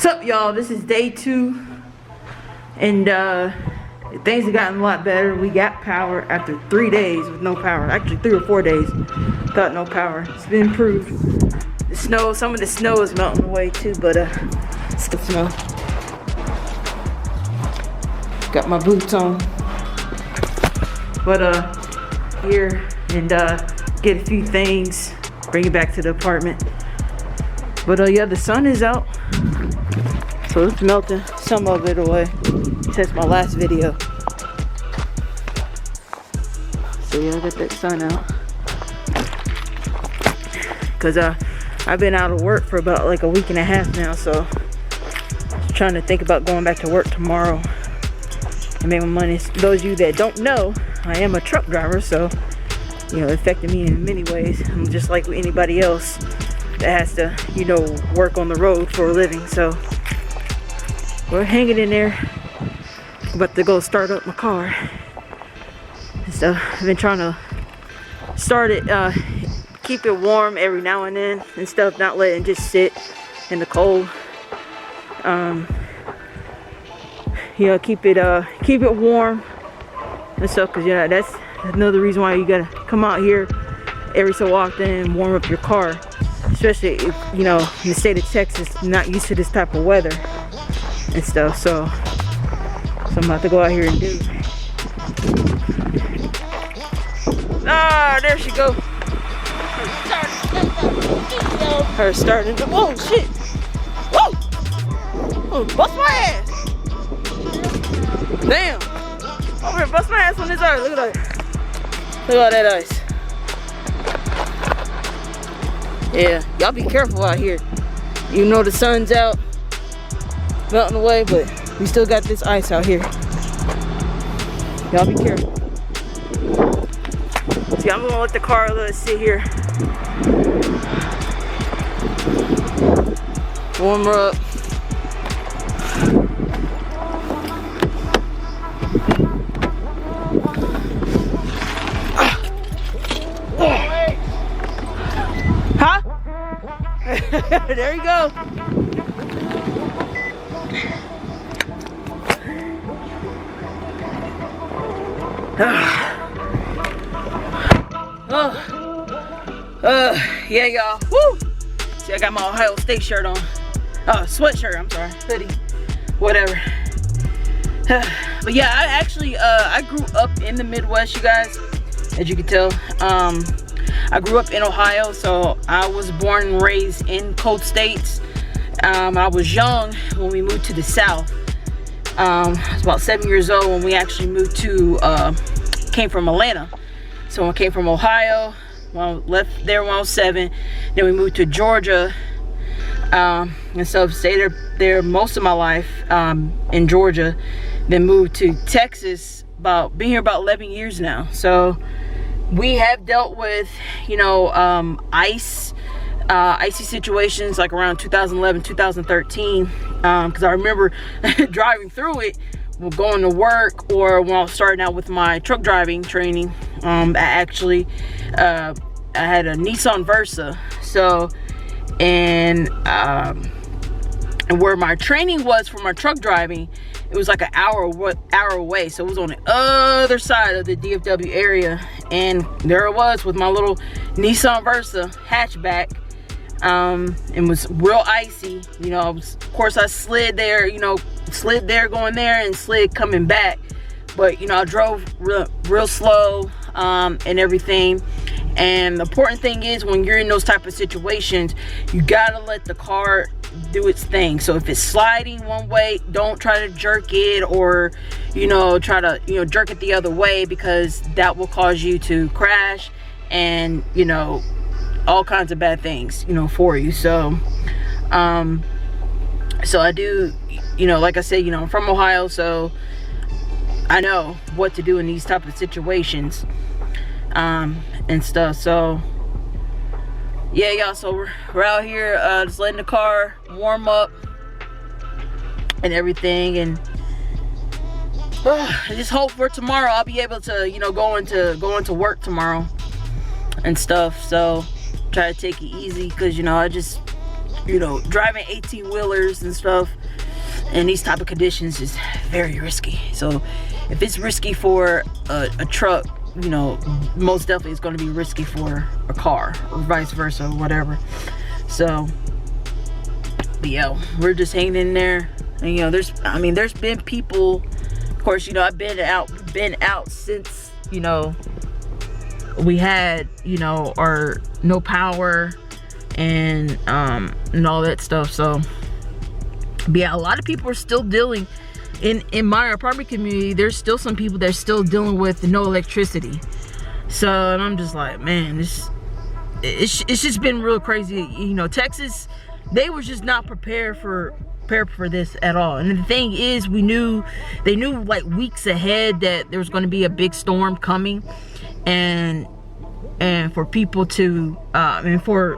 What's up, y'all? This is day 2, and things have gotten a lot better. We got power after 3 days with no power. Actually 3 or 4 days without no power. It's been improved. The snow, some of the snow is melting away too, but still snow. Got my boots on, but here and get a few things, bring it back to the apartment. But yeah, the sun is out, so it's melting some of it away since my last video. So yeah, I got that sun out because I've been out of work for about like a week and a half now, so I'm trying to think about going back to work tomorrow and make my money. Those of you that don't know, I am a truck driver, so you know, it affected me in many ways. I'm just like anybody else that has to, you know, work on the road for a living. So we're hanging in there. About to go start up my car. So I've been trying to start it, keep it warm every now and then and stuff, not letting it just sit in the cold. You know, keep it warm and stuff, because yeah, that's another reason why you gotta come out here every so often and warm up your car, especially if, you know, in the state of Texas, not used to this type of weather and stuff. So I'm about to go out here and do. Ah, there she go. Her starting to, oh shit. Whoa! Oh, bust my ass. Damn. I'm gonna bust my ass on this ice. Look at that. Look at all that ice. Yeah, y'all be careful out here. You know the sun's out, melting away, but we still got this ice out here. Y'all be careful. See, I'm gonna let the car let it sit here. Warm her up. Huh? There you go. Yeah, y'all. Woo! See, I got my Ohio State shirt on. Sweatshirt, I'm sorry. Hoodie. Whatever. But yeah, I actually, I grew up in the Midwest, you guys. As you can tell. I grew up in Ohio, so I was born and raised in cold states. I was young when we moved to the South. I was about 7 years old when we actually moved to, came from Atlanta. So I came from Ohio, well, left there when I was 7. Then we moved to Georgia, and so stayed there most of my life, in Georgia. Then moved to Texas, been here about 11 years now. So we have dealt with, you know, icy situations like around 2011, 2013, because I remember driving through it, going to work, or when I was starting out with my truck driving training. I had a Nissan Versa. So, and where my training was for my truck driving, it was like an hour away. So it was on the other side of the DFW area, and there it was with my little Nissan Versa hatchback. It was real icy, you know. Of course I slid there, you know, slid there going there and slid coming back, but you know, I drove real slow, and everything. And the important thing is, when you're in those type of situations, you gotta let the car do its thing. So if it's sliding one way, don't try to jerk it, or you know, try to, you know, jerk it the other way, because that will cause you to crash and, you know, all kinds of bad things, you know, for you. So so I do, you know, like I said, you know, I'm from Ohio, so I know what to do in these type of situations, and stuff. So yeah, y'all, so we're out here, just letting the car warm up and everything, and I just hope for tomorrow I'll be able to, you know, go into work tomorrow and stuff. So try to take it easy, because you know, I just you know, driving 18-wheelers and stuff in these type of conditions is very risky. So if it's risky for a truck, you know, most definitely it's going to be risky for a car, or vice versa, or whatever. So, but yeah, we're just hanging in there. And, you know, there's been people, of course, you know, I've been out since, you know, we had, you know, our no power and all that stuff. So, but yeah, a lot of people are still dealing in my apartment community. There's still some people that are still dealing with no electricity. So, and I'm just like, man, it's just been real crazy. You know, Texas, they were just not prepared for this at all. And the thing is, they knew like weeks ahead that there was going to be a big storm coming, and for people to and for,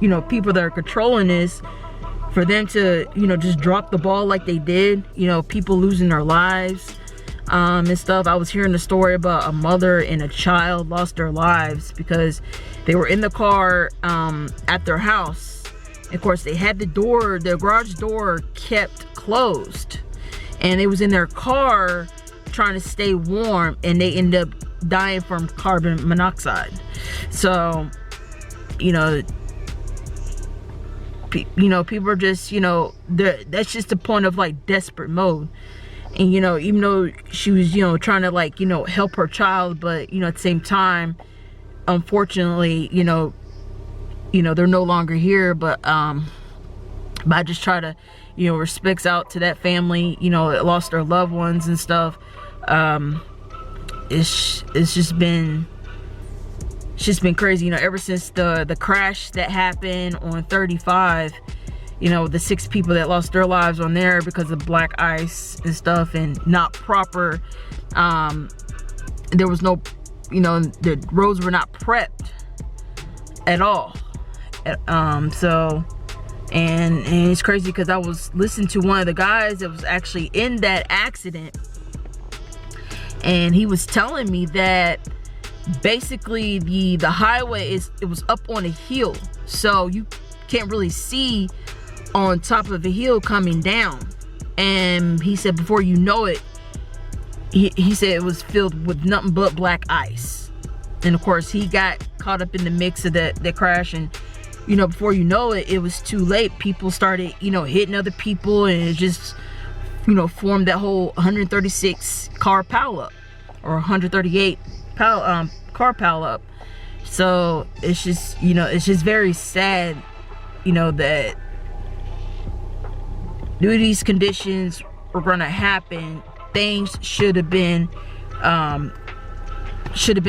you know, people that are controlling this, for them to, you know, just drop the ball like they did, you know, people losing their lives and stuff. I was hearing the story about a mother and a child lost their lives because they were in the car at their house. Of course, they had their garage door kept closed, and they was in their car trying to stay warm, and they ended up dying from carbon monoxide. So, you know, people are just, you know, that's just the point of like desperate mode. And, you know, even though she was, you know, trying to like, you know, help her child, but, you know, at the same time, unfortunately, you know, they're no longer here. But I just try to, you know, respects out to that family, you know, that lost their loved ones and stuff. It's just been crazy, you know, ever since the crash that happened on 35, you know, the 6 people that lost their lives on there because of black ice and stuff, and not proper, there was no, you know, the roads were not prepped at all. So, and it's crazy because I was listening to one of the guys that was actually in that accident, and he was telling me that basically the highway it was up on a hill, so you can't really see on top of a hill coming down. And he said before you know it, he said it was filled with nothing but black ice. And of course he got caught up in the mix of the crash, and, you know, before you know it, it was too late. People started, you know, hitting other people, and it just, you know, formed that whole 136 car pileup, or 138 car pileup. So it's just, you know, it's just very sad, you know, that due to these conditions were gonna happen. Things should have been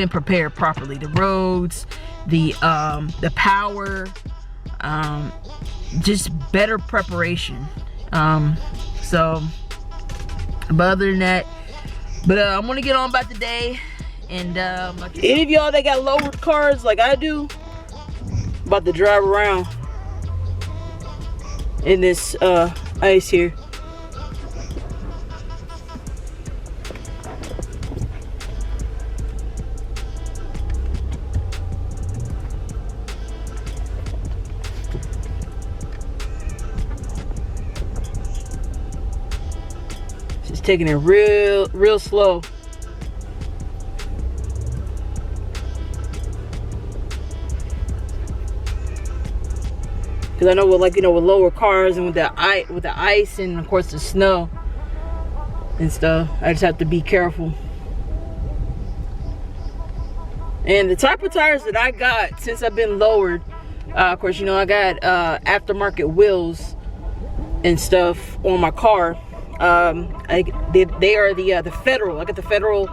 prepared properly. The roads, the power, just better preparation. So, but other than that, I'm gonna get on about the day. And any of y'all that got lowered cars like I do, about to drive around in this ice here. Just taking it real slow. Because I know with, like, you know, with lower cars and with the ice and of course the snow and stuff, I just have to be careful. And the type of tires that I got since I've been lowered, of course, you know, I got aftermarket wheels and stuff on my car. They are the Federal. I got the Federal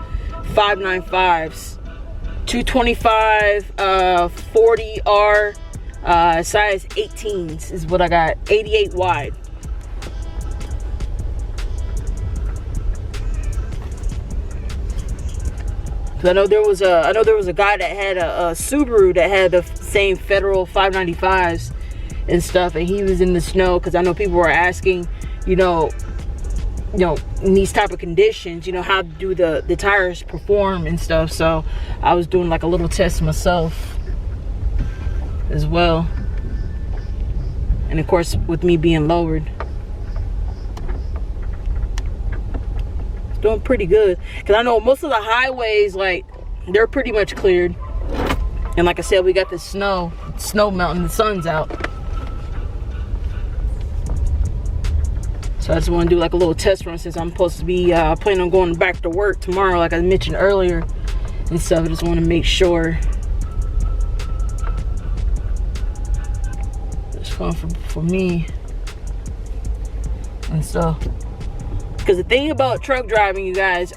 595s, 225 40R. Size 18s is what I got, 88 wide. Cause I know there was a guy that had a Subaru that had the same Federal 595s and stuff, and he was in the snow. Because I know people were asking, you know, in these type of conditions, you know, how do the tires perform and stuff. So I was doing like a little test myself as well. And of course, with me being lowered, it's doing pretty good. Because I know most of the highways, like, they're pretty much cleared. And like I said, we got the snow melting, the sun's out. So I just want to do like a little test run since I'm supposed to be planning on going back to work tomorrow, like I mentioned earlier and stuff. I just want to make sure it's fun for me and stuff. Because the thing about truck driving, you guys,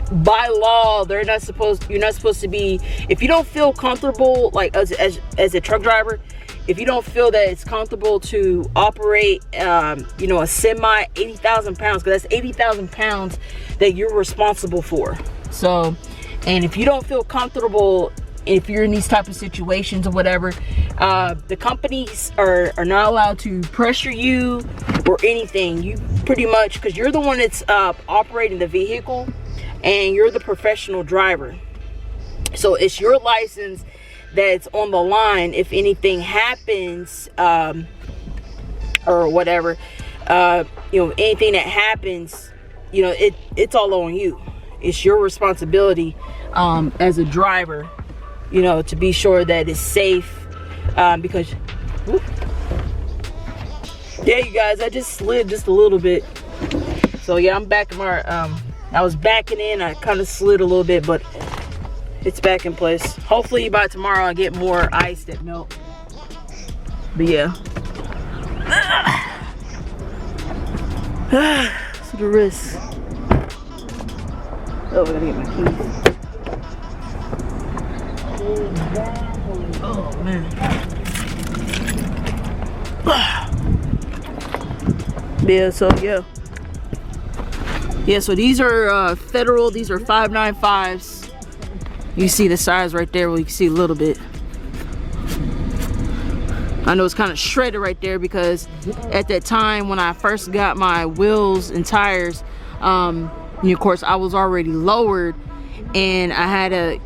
by law, you're not supposed to be, if you don't feel comfortable, like as a truck driver, if you don't feel that it's comfortable to operate, you know, a semi 80,000 pounds, because that's 80,000 pounds that you're responsible for. So, and if you don't feel comfortable, if you're in these type of situations or whatever, the companies are not allowed to pressure you or anything. You pretty much, because you're the one that's operating the vehicle and you're the professional driver. So it's your license that's on the line if anything happens, or whatever, you know, anything that happens, you know, it's all on you. It's your responsibility as a driver, you know, to be sure that it's safe, because whoop, yeah, you guys, I just slid just a little bit. So yeah, I'm back in my I was backing in, I kind of slid a little bit, but it's back in place. Hopefully by tomorrow I get more ice that melt. But yeah. So the risk. Oh, I gotta get my keys. Oh man. Yeah, so yeah. Yeah, so these are federal, these are 595s. You see the size right there, well, you can see a little bit. I know it's kind of shredded right there because at that time when I first got my wheels and tires, and of course I was already lowered, and I had to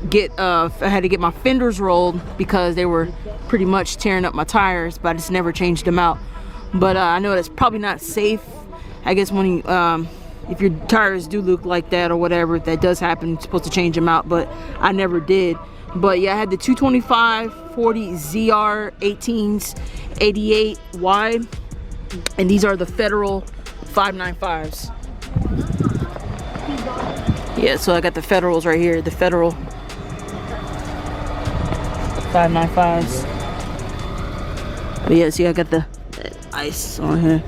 get my fenders rolled because they were pretty much tearing up my tires, but I just never changed them out. But I know that's probably not safe. I guess when you if your tires do look like that or whatever, if that does happen, you're supposed to change them out, but I never did. But yeah, I had the 225 40 ZR 18s 88 wide, and these are the federal 595s. Yeah, so I got the federals right here, the federal 595s. But yeah, see, I got the ice on here.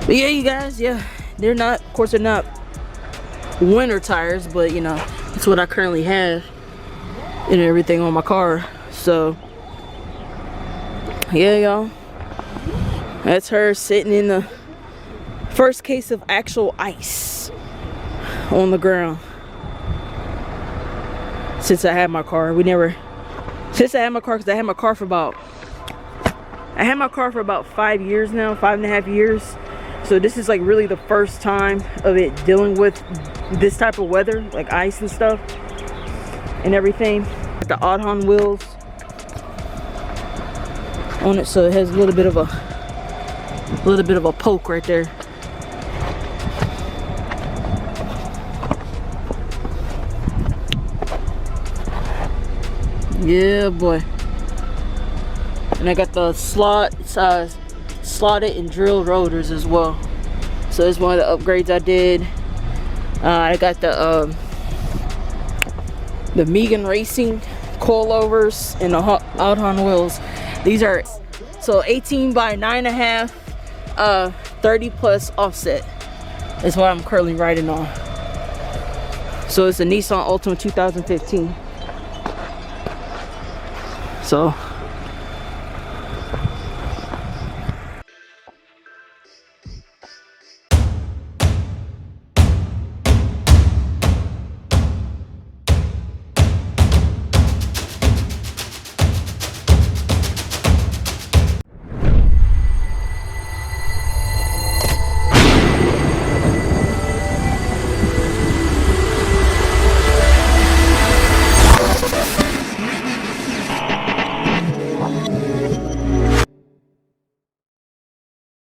But yeah, you guys, yeah, they're not, of course, they're not winter tires, but you know, it's what I currently have and everything on my car. So yeah, y'all, that's her sitting in the first case of actual ice on the ground since I had my car. Since I had my car, because I had my car for about 5 years now, 5.5 years. So this is like really the first time of it dealing with this type of weather, like ice and stuff and everything. The odd-on wheels on it, so it has a little bit of a poke right there. Yeah, boy. And I got the slotted and drilled rotors as well. So it's one of the upgrades I did. I got the Megan Racing coilovers and the out-on wheels. These are so 18 by 9.5, 30 plus offset is what I'm currently riding on. So it's a Nissan Altima 2015. So